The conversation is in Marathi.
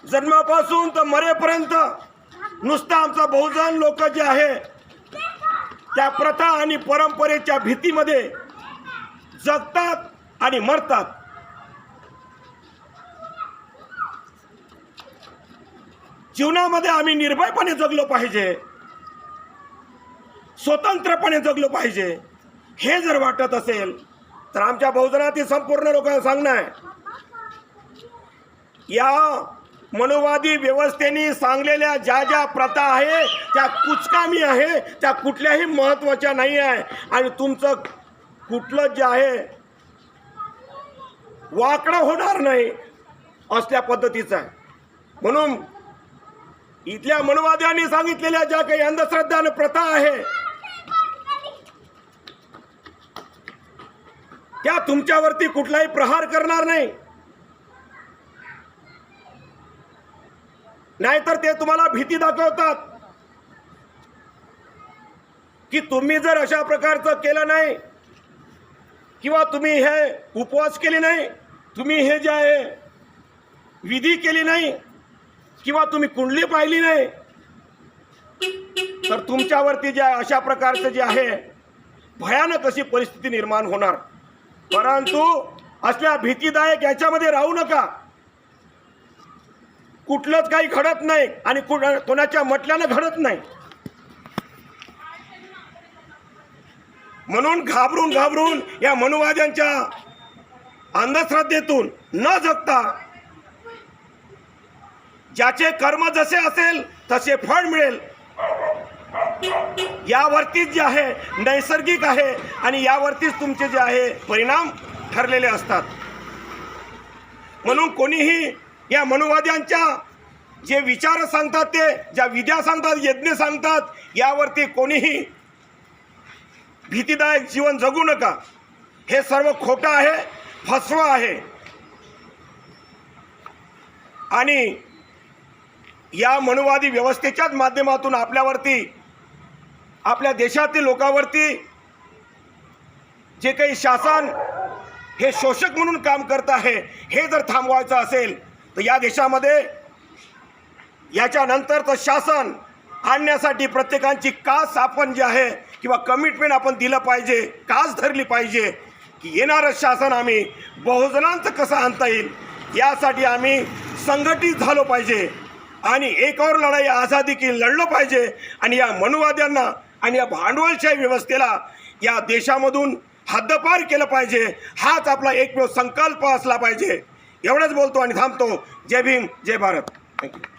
जन्मापासून तर मरेपर्यंत नुसतं आमचा बहुजन लोक जे आहे त्या प्रथा आणि परंपरेच्या भीतीमध्ये जगतात आणि मरतात। जीवनामध्ये आम्ही निर्भयपणे जगलो पाहिजे, स्वतंत्रपणे जगलो पाहिजे। हे जर वाटत असेल तर आमच्या बहुजनातील संपूर्ण लोकांना सांगणं आहे, या मनोवादी व्यवस्थेने सांगलेल्या ज्या ज्या प्रथा आहे त्या कुचकामी आहे, त्या कुठल्याही महत्त्वाच्या नाही आहे आणि तुमचं कुठलं जे आहे वाकडं होणार नाही असल्या पद्धतीचं आहे। म्हणून इथल्या मनोवाद्यांनी सांगितलेल्या ज्या काही अंधश्रद्धा आणि प्रथा आहे त्या तुमच्यावरती कुठलाही प्रहार करणार नाही, नाहीतर ते तुम्हाला भीती दाखवतात की तुम्ही जर अशा प्रकारचं केलं नाही किंवा तुम्ही हे उपवास केले नाही, तुम्ही हे जे आहे विधी केली नाही किंवा तुम्ही कुंडली पाहिली नाही तर तुमच्यावरती जे अशा प्रकारचं जे आहे भयानक अशी परिस्थिती निर्माण होणार। परंतु असल्या भीतीदायक याच्यामध्ये राहू नका। कुठलंच काही घडत नाही आणि कोणाच्या म्हटल्यानं घडत नाही, म्हणून घाबरून घाबरून या मनुवाद्यांच्या अंधश्रद्धेतून न जगता ज्याचे कर्म जसे असेल तसे फळ मिळेल यावरतीच जे आहे नैसर्गिक आहे आणि यावरतीच तुमचे जे आहे परिणाम ठरलेले असतात। म्हणून कोणीही या मनुवाद्यांच्या जे विचार सांगतात, ते ज्या विद्या सांगतात, यज्ञ सांगतात, यावरती कोणीही भीतीदायक जीवन जगू नका। हे सर्व खोटं आहे, फसवा आहे आणि या मनुवादी व्यवस्थेच्याच माध्यमातून आपल्यावरती, आपल्या देशातील लोकांवरती जे काही शासन हे शोषक म्हणून काम करत आहे हे जर थांबवायचं असेल तर या देशामध्ये याच्यानंतरचं शासन आणण्यासाठी प्रत्येकाची कास आपण जे आहे किंवा कमिटमेंट आपण दिलं पाहिजे, कास धरली पाहिजे की येणारं शासन आम्ही बहुजनांचं कसं आणता येईल यासाठी आम्ही संघटित झालो पाहिजे आणि एक और लढाई आझादी की लढलो पाहिजे आणि या मनुवाद्यांना आणि या भांडवलशाही व्यवस्थेला या देशामधून हद्दपार केलं पाहिजे। हाच आपला एकमेव संकल्प असला पाहिजे। एवढंच बोलतो आणि थांबतो। जय भीम, जय भारत। थँक्यू।